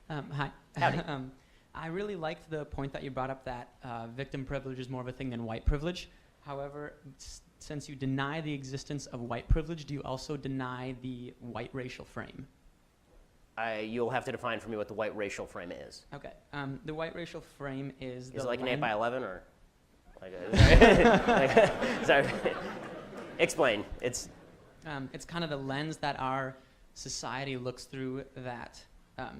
Hi. Howdy. I really liked the point that you brought up that victim privilege is more of a thing than white privilege. However, since you deny the existence of white privilege, do you also deny the white racial frame? You'll have to define for me what the white racial frame is. Okay. The white racial frame is Is it like an 8 by 11 or? Like sorry. Explain. It's kind of the lens that our society looks through that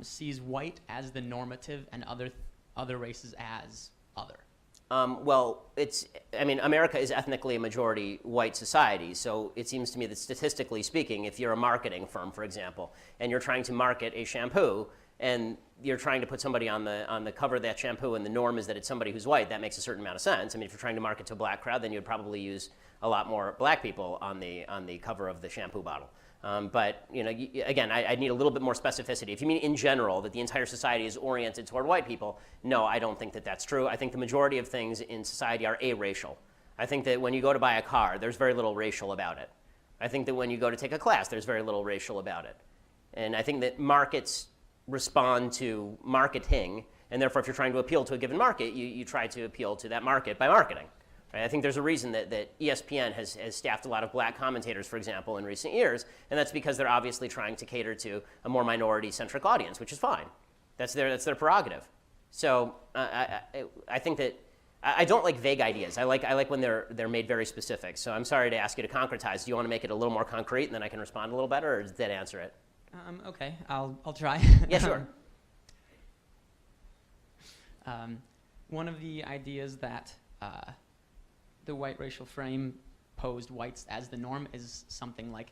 sees white as the normative and other races as other. Well, America is ethnically a majority white society, so it seems to me that statistically speaking, if you're a marketing firm, for example, and you're trying to market a shampoo, and you're trying to put somebody on the cover of that shampoo, and the norm is that it's somebody who's white, that makes a certain amount of sense. I mean, if you're trying to market to a black crowd, then you'd probably use a lot more black people on the cover of the shampoo bottle. But again, I need a little bit more specificity. If you mean in general that the entire society is oriented toward white people, no, I don't think that that's true. I think the majority of things in society are aracial. I think that when you go to buy a car, there's very little racial about it. I think that when you go to take a class, there's very little racial about it. And I think that markets respond to marketing, and therefore if you're trying to appeal to a given market, you try to appeal to that market by marketing. Right? I think there's a reason that ESPN has staffed a lot of black commentators, for example, in recent years, and that's because they're obviously trying to cater to a more minority-centric audience, which is fine. That's their prerogative. So I think that I don't like vague ideas. I like when they're made very specific. So I'm sorry to ask you to concretize. Do you want to make it a little more concrete, and then I can respond a little better, or does that answer it? Okay, I'll try. Yeah, sure. One of the ideas that the white racial frame posed whites as the norm is something like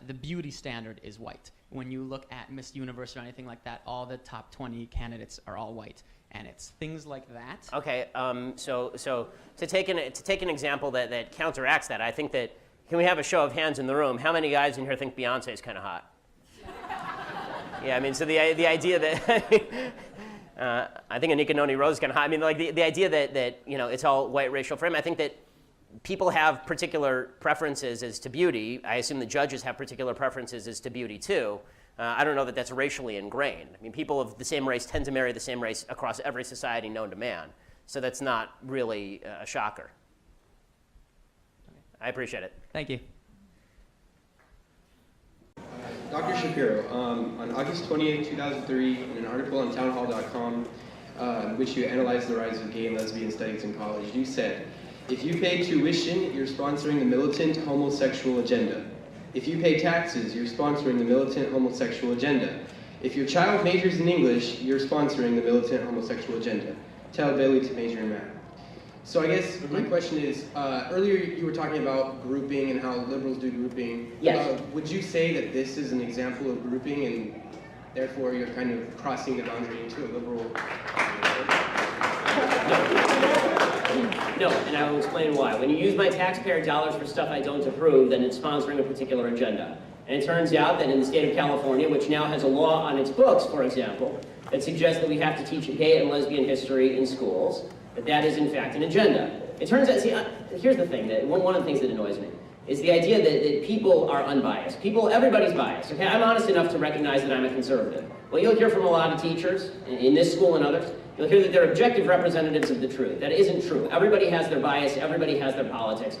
the beauty standard is white. When you look at Miss Universe or anything like that, all the top 20 candidates are all white, and it's things like that. Okay, so to take an example that counteracts that, I think that, can we have a show of hands in the room? How many guys in here think Beyonce is kind of hot? Yeah, I mean, so the idea that I think Anika Noni Rose is kind of hot. I mean, like the idea that it's all white racial frame. I think that people have particular preferences as to beauty. I assume the judges have particular preferences as to beauty too. I don't know that that's racially ingrained. I mean, people of the same race tend to marry the same race across every society known to man. So that's not really a shocker. Okay. I appreciate it. Thank you. Dr. Shapiro, on August 28, 2003, in an article on townhall.com, in which you analyzed the rise of gay and lesbian studies in college, you said, if you pay tuition, you're sponsoring the militant homosexual agenda. If you pay taxes, you're sponsoring the militant homosexual agenda. If your child majors in English, you're sponsoring the militant homosexual agenda. Tell Bailey to major in math. So I guess my question is, earlier you were talking about grouping and how liberals do grouping. Yes. Would you say that this is an example of grouping and therefore you're kind of crossing the boundary into a liberal? No, and I will explain why. When you use my taxpayer dollars for stuff I don't approve, then it's sponsoring a particular agenda. And it turns out that in the state of California, which now has a law on its books, for example, that suggests that we have to teach gay and lesbian history in schools, that is in fact an agenda. It turns out, see, here's the thing, that one of the things that annoys me is the idea that people are unbiased. Everybody's biased, okay? I'm honest enough to recognize that I'm a conservative. Well, you'll hear from a lot of teachers in this school and others, you'll hear that they're objective representatives of the truth. That isn't true. Everybody has their bias, everybody has their politics.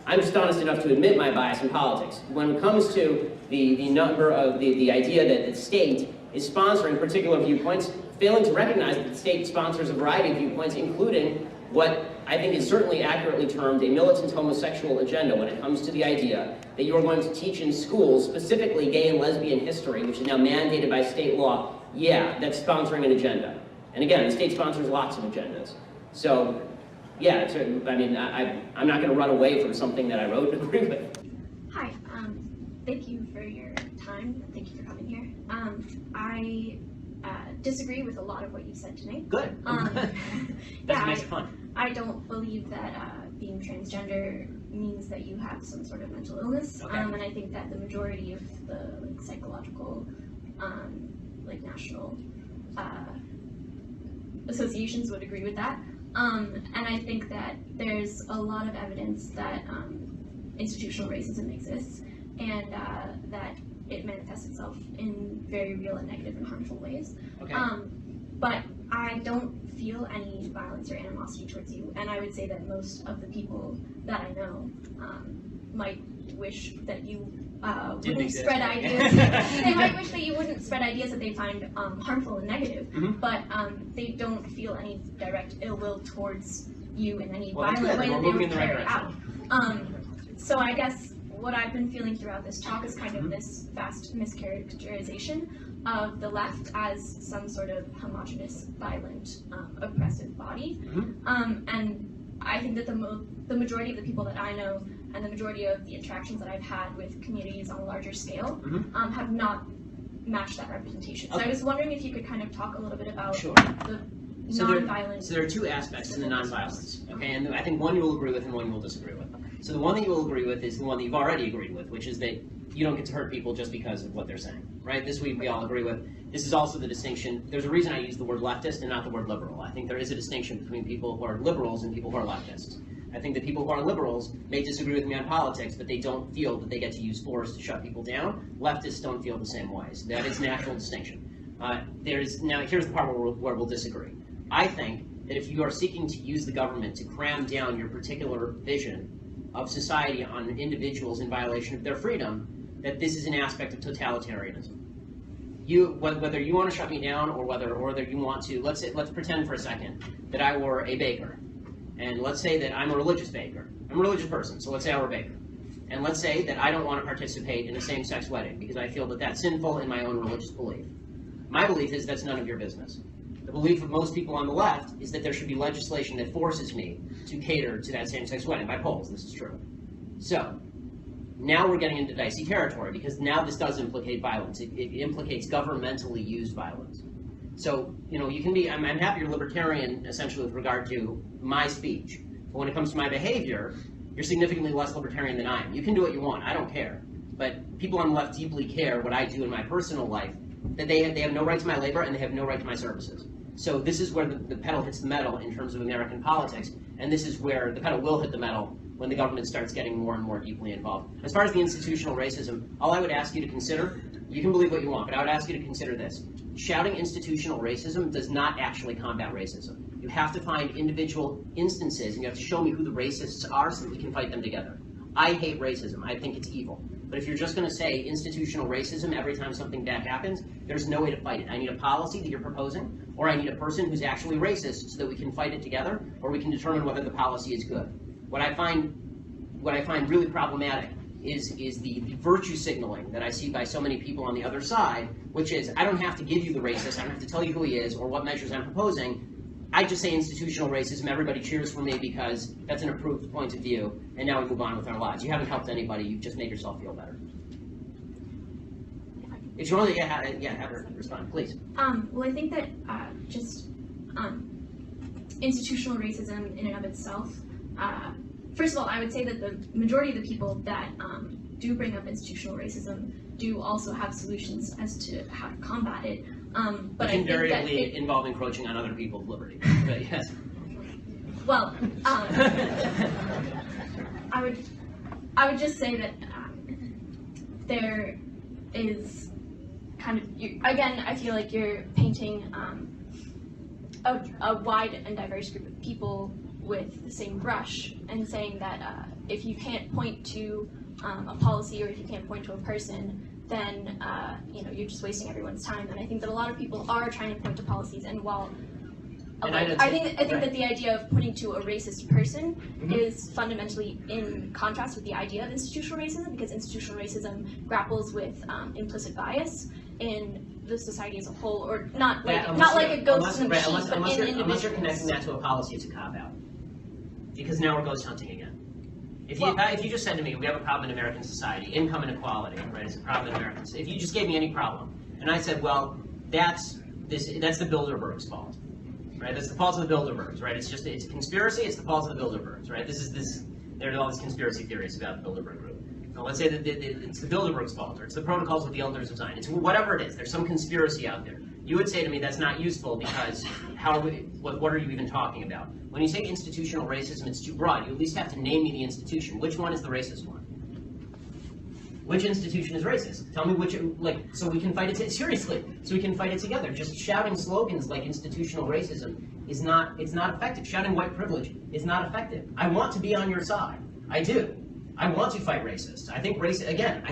I'm just honest enough to admit my bias in politics. When it comes to the idea that the state is sponsoring particular viewpoints, failing to recognize that the state sponsors a variety of viewpoints, including what I think is certainly accurately termed a militant homosexual agenda when it comes to the idea that you are going to teach in schools, specifically gay and lesbian history, which is now mandated by state law. Yeah, that's sponsoring an agenda. And again, the state sponsors lots of agendas. So, yeah, I mean, I'm not going to run away from something that I wrote and agree with. Hi, thank you for your time. Thank you for coming here. I disagree with a lot of what you said tonight. Good. That makes it fun. I don't believe that being transgender means that you have some sort of mental illness. Okay. And I think that the majority of the psychological, national associations would agree with that. And I think that there's a lot of evidence that institutional racism exists and that it manifests itself in very real and negative and harmful ways. Okay. Okay. But I don't feel any violence or animosity towards you, and I would say that most of the people that I know might wish that you wouldn't spread ideas. They might wish that you wouldn't spread ideas that they find harmful and negative, but they don't feel any direct ill will towards you in any violent way that they would carry out. So I guess what I've been feeling throughout this talk is kind of this vast mischaracterization of the left as some sort of homogenous, violent, oppressive body. And I think that the majority of the people that I know and the majority of the interactions that I've had with communities on a larger scale have not matched that representation. So I was wondering if you could kind of talk a little bit about the nonviolent. So there are two aspects to the nonviolence, okay? And I think one you will agree with and one you will disagree with. So the one that you will agree with is the one that you've already agreed with, which is that you don't get to hurt people just because of what they're saying, right? This we all agree with. This is also the distinction. There's a reason I use the word leftist and not the word liberal. I think there is a distinction between people who are liberals and people who are leftists. I think that people who are liberals may disagree with me on politics, but they don't feel that they get to use force to shut people down. Leftists don't feel the same way. So that is a natural distinction. Now, here's the part where we'll disagree. I think that if you are seeking to use the government to cram down your particular vision of society on individuals in violation of their freedom, that this is an aspect of totalitarianism. Whether you want to shut me down or whether you want to, let's pretend for a second that I were a baker. And let's say that I'm a religious baker. I'm a religious person, so let's say I were a baker. And let's say that I don't want to participate in a same-sex wedding because I feel that that's sinful in my own religious belief. My belief is that's none of your business. The belief of most people on the left is that there should be legislation that forces me to cater to that same-sex wedding. By polls, this is true. So, now we're getting into dicey territory because now this does implicate violence. It implicates governmentally used violence. So, you can be, I'm happy you're libertarian essentially with regard to my speech. But when it comes to my behavior, you're significantly less libertarian than I am. You can do what you want, I don't care. But people on the left deeply care what I do in my personal life, that they have no right to my labor and they have no right to my services. So this is where the pedal hits the metal in terms of American politics, and this is where the pedal will hit the metal when the government starts getting more and more deeply involved. As far as the institutional racism, all I would ask you to consider, you can believe what you want, but I would ask you to consider this. Shouting institutional racism does not actually combat racism. You have to find individual instances, and you have to show me who the racists are so that we can fight them together. I hate racism. I think it's evil. But if you're just going to say institutional racism every time something bad happens, there's no way to fight it. I need a policy that you're proposing, or I need a person who's actually racist so that we can fight it together, or we can determine whether the policy is good. What I find really problematic is the virtue signaling that I see by so many people on the other side, which is, I don't have to give you the racist, I don't have to tell you who he is or what measures I'm proposing. I just say institutional racism, everybody cheers for me because that's an approved point of view, and now we move on with our lives. You haven't helped anybody, you've just made yourself feel better. If you want to have her respond, please. Well, I think that institutional racism in and of itself, first of all, I would say that the majority of the people that do bring up institutional racism do also have solutions as to how to combat it. But I think that invariably involve encroaching on other people's liberty. But yes. Well, I would just say that there is kind of, again, I feel like you're painting a wide and diverse group of people with the same brush and saying that if you can't point to a policy or if you can't point to a person, then you're just wasting everyone's time. And I think that a lot of people are trying to point to policies, and while I think that the idea of pointing to a racist person is fundamentally in contrast with the idea of institutional racism, because institutional racism grapples with implicit bias in the society as a whole, or not like a ghost in the machine, but in individuals. Unless you're connecting that to a policy, it's a cop-out. Because now we're ghost hunting again. If you just said to me, we have a problem in American society, income inequality, right, is a problem in Americans. If you just gave me any problem, and I said, well, that's the Bilderbergs' fault, right? That's the fault of the Bilderbergs, right? It's a conspiracy. It's the fault of the Bilderbergs, right? There are all these conspiracy theories about the Bilderberg group. Now, let's say that it's the Bilderbergs' fault, or it's the protocols of the elders of Zion. It's whatever it is. There's some conspiracy out there. You would say to me that's not useful because what are you even talking about? When you say institutional racism, it's too broad. You at least have to name me the institution. Which one is the racist one? which institution is racist? Tell me which, like, so we can fight it seriously. So we can fight it together. Just shouting slogans like institutional racism is not, it's not effective. Shouting white privilege is not effective. I want to be on your side. I do. I want to fight racists. I think I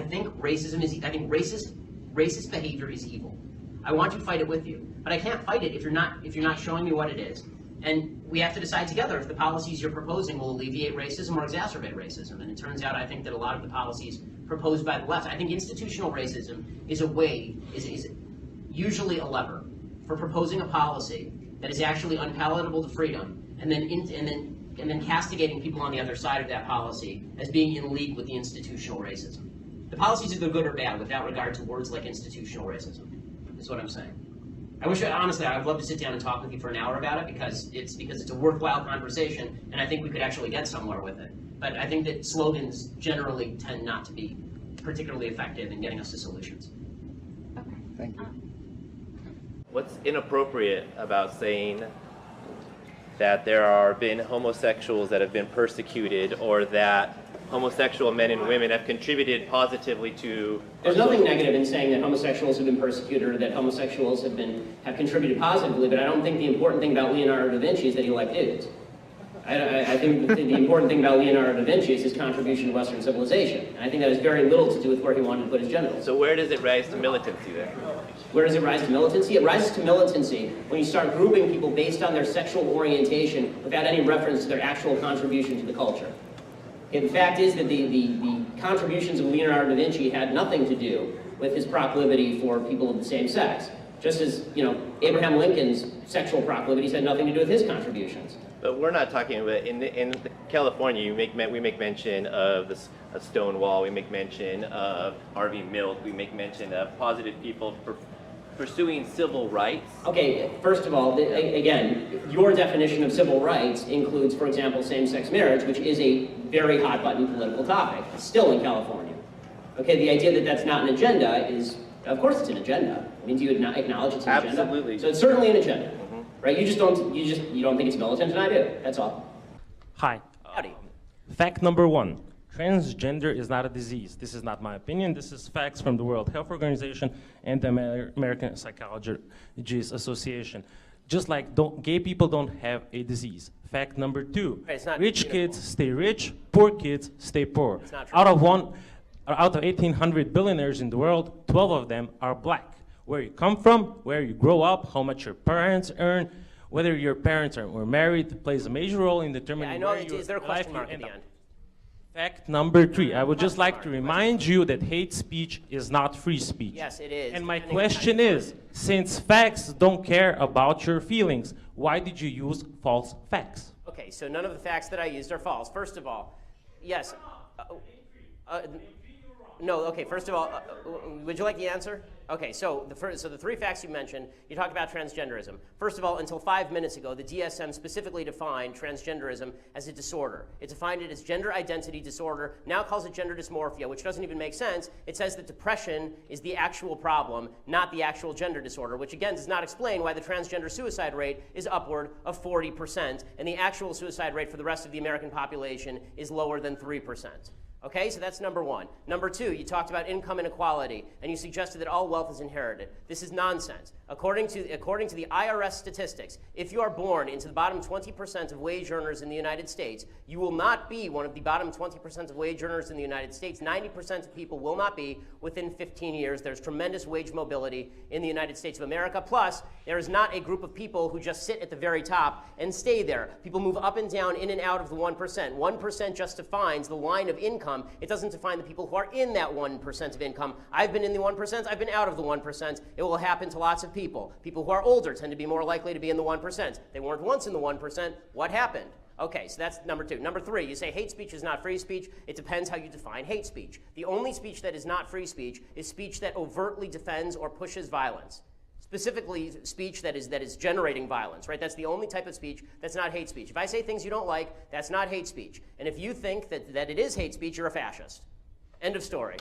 think racism is, I think racist behavior is evil. I want to fight it with you, but I can't fight it if you're not showing me what it is. And we have to decide together if the policies you're proposing will alleviate racism or exacerbate racism. And it turns out, I think, that a lot of the policies proposed by the left, I think institutional racism is a way, is usually a lever for proposing a policy that is actually unpalatable to freedom, and then castigating people on the other side of that policy as being in league with the institutional racism. The policies are good or bad without regard to words like institutional racism, is what I'm saying. Honestly, I'd love to sit down and talk with you for an hour about it because it's a worthwhile conversation, and I think we could actually get somewhere with it. But I think that slogans generally tend not to be particularly effective in getting us to solutions. Okay. Thank you. What's inappropriate about saying that there are been homosexuals that have been persecuted, or that homosexual men and women have contributed positively to... There's nothing negative in saying that homosexuals have been persecuted or that homosexuals have contributed positively, but I don't think the important thing about Leonardo da Vinci is that he liked dudes. I think the important thing about Leonardo da Vinci is his contribution to Western civilization, and I think that has very little to do with where he wanted to put his genitals. So where does it rise to militancy then? Where does it rise to militancy? It rises to militancy when you start grouping people based on their sexual orientation without any reference to their actual contribution to the culture. The fact is that the contributions of Leonardo da Vinci had nothing to do with his proclivity for people of the same sex. Just as, Abraham Lincoln's sexual proclivities had nothing to do with his contributions. But we're not talking about, in California, we make mention of a Stonewall, we make mention of Harvey Milk, we make mention of positive people pursuing civil rights. Okay, first of all, again, your definition of civil rights includes, for example, same-sex marriage, which is a very hot-button political topic, still in California. Okay, the idea that that's not an agenda is, of course it's an agenda. I mean, do you acknowledge it's an agenda? Absolutely. So it's certainly an agenda, right? You don't think it's militant, and I do. That's all. Hi. Howdy. Fact number one. Transgender is not a disease. This is not my opinion. This is facts from the World Health Organization and the American Psychology Association. Just like gay people don't have a disease. Fact number two. Rich kids stay rich, poor kids stay poor. It's not true. Out of 1,800 billionaires in the world, 12 of them are black. Where you come from, where you grow up, how much your parents earn, whether your parents were married plays a major role in determining where your is there a question life mark at end the up. end? Fact number three, I would just like to remind you that hate speech is not free speech. Yes, it is. And my question is, since facts don't care about your feelings, why did you use false facts? Okay, so none of the facts that I used are false. First of all, yes. No, okay, first of all, would you like the answer? Okay, so the three facts you mentioned, you talked about transgenderism. First of all, until 5 minutes ago, the DSM specifically defined transgenderism as a disorder. It defined it as gender identity disorder, now calls it gender dysmorphia, which doesn't even make sense. It says that depression is the actual problem, not the actual gender disorder, which again does not explain why the transgender suicide rate is upward of 40%, and the actual suicide rate for the rest of the American population is lower than 3%. Okay, so that's number one. Number two, you talked about income inequality, and you suggested that all wealth is inherited. This is nonsense. According to the IRS statistics, if you are born into the bottom 20% of wage earners in the United States, you will not be one of the bottom 20% of wage earners in the United States. 90% of people will not be within 15 years. There's tremendous wage mobility in the United States of America. Plus, there is not a group of people who just sit at the very top and stay there. People move up and down, in and out of the 1%. 1% just defines the line of income. It doesn't define the people who are in that 1% of income. I've been in the 1%, I've been out of the 1%. It will happen to lots of people. People who are older tend to be more likely to be in the 1%. They weren't once in the 1%. What happened? Okay, so that's number two. Number three, you say hate speech is not free speech. It depends how you define hate speech. The only speech that is not free speech is speech that overtly defends or pushes violence. Specifically, speech that is generating violence, right? That's the only type of speech that's not hate speech. If I say things you don't like, that's not hate speech. And if you think that it is hate speech, you're a fascist. End of story.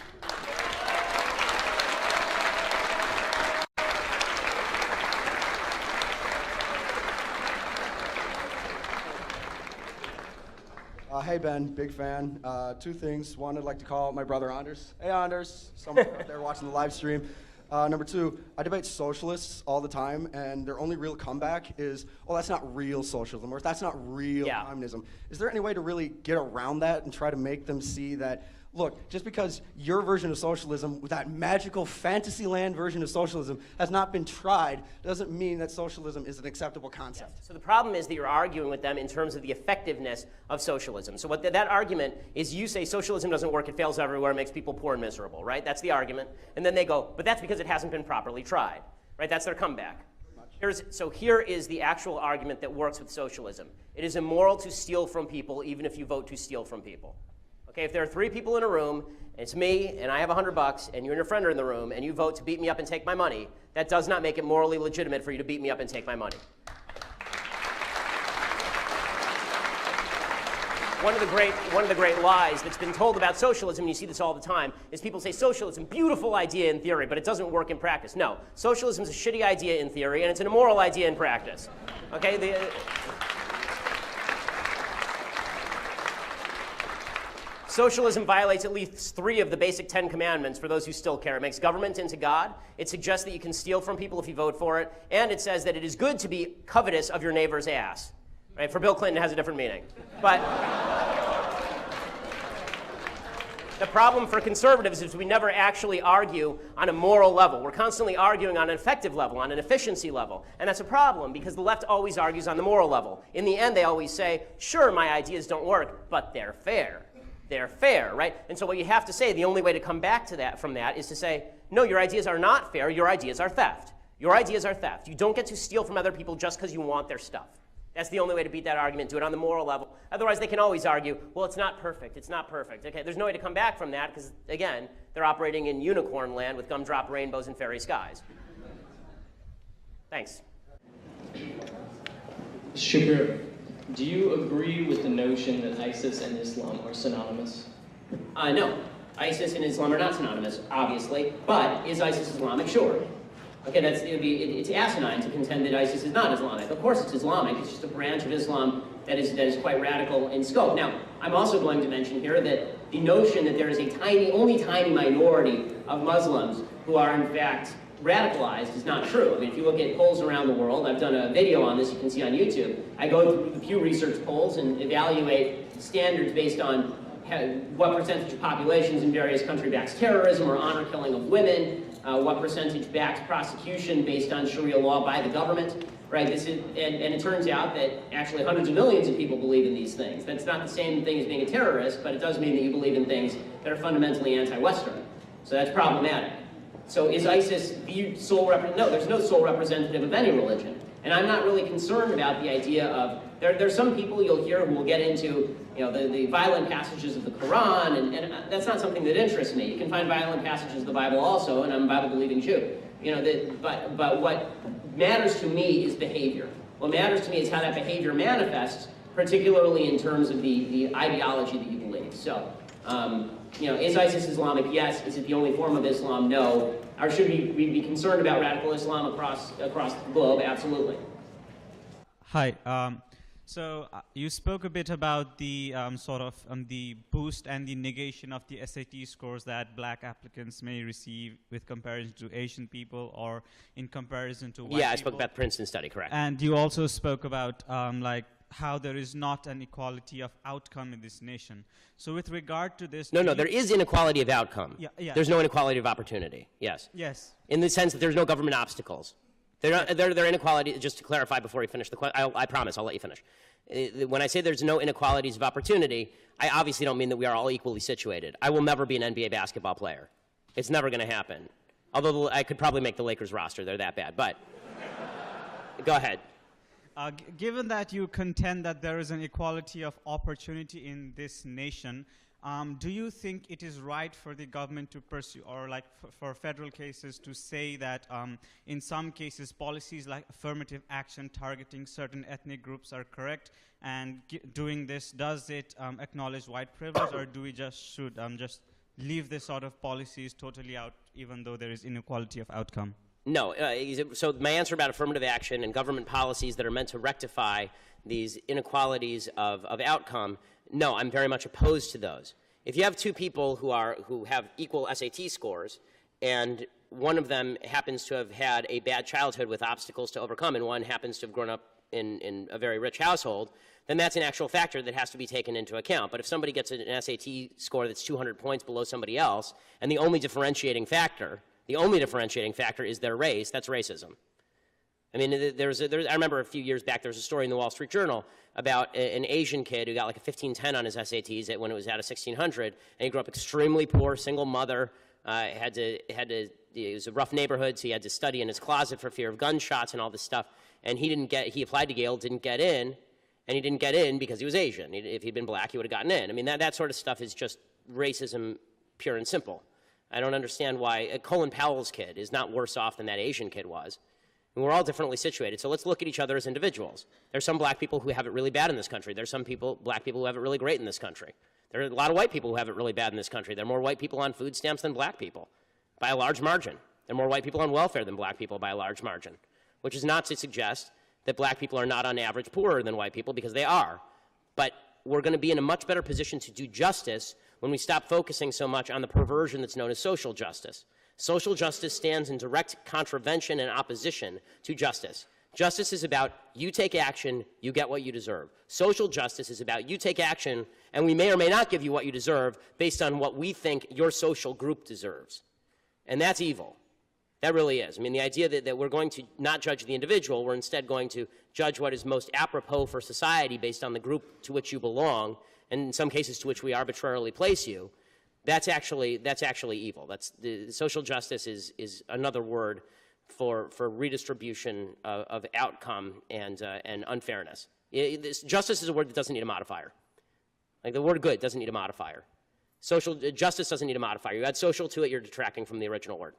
Hey Ben, big fan. Two things. One, I'd like to call my brother Anders. Hey Anders, someone out there watching the live stream. Number two, I debate socialists all the time, and their only real comeback is, oh, that's not real socialism, or that's not real communism. Is there any way to really get around that and try to make them see that, look, just because your version of socialism, that magical fantasy land version of socialism, has not been tried, doesn't mean that socialism is an acceptable concept? Yes. So the problem is that you're arguing with them in terms of the effectiveness of socialism. So what that argument is, you say socialism doesn't work, it fails everywhere, it makes people poor and miserable, right? That's the argument. And then they go, but that's because it hasn't been properly tried, right? That's their comeback. So here is the actual argument that works with socialism. It is immoral to steal from people even if you vote to steal from people. Okay, if there are 3 people in a room, and it's me, and I have $100, and you and your friend are in the room, and you vote to beat me up and take my money, that does not make it morally legitimate for you to beat me up and take my money. One of the great lies that's been told about socialism, and you see this all the time, is people say socialism, beautiful idea in theory, but it doesn't work in practice. No, socialism is a shitty idea in theory, and it's an immoral idea in practice. Okay, socialism violates at least 3 of the basic 10 commandments for those who still care. It makes government into God. It suggests that you can steal from people if you vote for it. And it says that it is good to be covetous of your neighbor's ass. Right? For Bill Clinton, it has a different meaning. But the problem for conservatives is we never actually argue on a moral level. We're constantly arguing on an effective level, on an efficiency level. And that's a problem because the left always argues on the moral level. In the end, they always say, sure, my ideas don't work, but they're fair. They're fair, right? And so what you have to say, the only way to come back to that from that is to say, no, your ideas are not fair, your ideas are theft. Your ideas are theft. You don't get to steal from other people just because you want their stuff. That's the only way to beat that argument. Do it on the moral level. Otherwise, they can always argue, well, it's not perfect. It's not perfect. Okay, there's no way to come back from that because, again, they're operating in unicorn land with gumdrop rainbows and fairy skies. Thanks. Shapiro, do you agree with the notion that ISIS and Islam are synonymous? No. ISIS and Islam are not synonymous, obviously. But is ISIS Islamic? Sure. Okay, it's asinine to contend that ISIS is not Islamic. Of course it's Islamic. It's just a branch of Islam that is quite radical in scope. Now, I'm also going to mention here that the notion that there is a only tiny minority of Muslims who are in fact radicalized is not true. I mean, if you look at polls around the world, I've done a video on this, you can see on YouTube. I go through the Pew Research polls and evaluate standards based on what percentage of populations in various countries backs terrorism or honor killing of women, what percentage backs prosecution based on Sharia law by the government, right? And it turns out that actually hundreds of millions of people believe in these things. That's not the same thing as being a terrorist, but it does mean that you believe in things that are fundamentally anti-Western. So that's problematic. So is ISIS the sole representative? No, there's no sole representative of any religion. And I'm not really concerned about the idea of, there's some people you'll hear who will get into the violent passages of the Quran, and that's not something that interests me. You can find violent passages of the Bible also, and I'm a Bible-believing Jew. But what matters to me is behavior. What matters to me is how that behavior manifests, particularly in terms of the ideology that you believe. So, is ISIS Islamic? Yes. Is it the only form of Islam? No. Or should we be concerned about radical Islam across the globe? Absolutely. Hi. So you spoke a bit about the the boost and the negation of the SAT scores that black applicants may receive with comparison to Asian people or in comparison to white people. Yeah, I spoke about the Princeton study, correct. And you also spoke about how there is not an equality of outcome in this nation. So with regard to this... No, there is inequality of outcome. Yeah. There's no inequality of opportunity, yes. Yes. In the sense that there's no government obstacles. They're inequality, just to clarify before you finish the question, I promise, I'll let you finish. When I say there's no inequalities of opportunity, I obviously don't mean that we are all equally situated. I will never be an NBA basketball player. It's never going to happen. Although I could probably make the Lakers roster, they're that bad, but go ahead. Given that you contend that there is an equality of opportunity in this nation, do you think it is right for the government to pursue, or for federal cases to say that in some cases policies like affirmative action targeting certain ethnic groups are correct, and doing this, does it acknowledge white privilege, or do we should just leave this sort of policies totally out even though there is inequality of outcome? No, so my answer about affirmative action and government policies that are meant to rectify these inequalities of outcome no, I'm very much opposed to those. If you have two people who have equal SAT scores, and one of them happens to have had a bad childhood with obstacles to overcome, and one happens to have grown up in a very rich household, then that's an actual factor that has to be taken into account. But if somebody gets an SAT score that's 200 points below somebody else, and the only differentiating factor is their race, that's racism. I mean, I remember a few years back, there was a story in the Wall Street Journal about an Asian kid who got like a 1510 on his SATs when it was out of 1600, and he grew up extremely poor, single mother, it was a rough neighborhood, so he had to study in his closet for fear of gunshots and all this stuff, and he applied to Yale, didn't get in, and he didn't get in because he was Asian. If he'd been black, he would have gotten in. I mean, that sort of stuff is just racism pure and simple. I don't understand why Colin Powell's kid is not worse off than that Asian kid was. And we're all differently situated, so let's look at each other as individuals. There's some black people who have it really bad in this country. There's some black people who have it really great in this country. There are a lot of white people who have it really bad in this country. There are more white people on food stamps than black people, by a large margin. There are more white people on welfare than black people by a large margin, which is not to suggest that black people are not on average poorer than white people, because they are. But we're going to be in a much better position to do justice when we stop focusing so much on the perversion that's known as social justice. Social justice stands in direct contravention and opposition to justice. Justice is about you take action, you get what you deserve. Social justice is about you take action, and we may or may not give you what you deserve based on what we think your social group deserves. And that's evil. That really is. I mean, the idea that we're going to not judge the individual, we're instead going to judge what is most apropos for society based on the group to which you belong, and in some cases to which we arbitrarily place you, that's actually evil. Social justice is another word for redistribution of outcome and unfairness. Justice is a word that doesn't need a modifier. Like the word good doesn't need a modifier. Social justice doesn't need a modifier. You add social to it, you're detracting from the original word.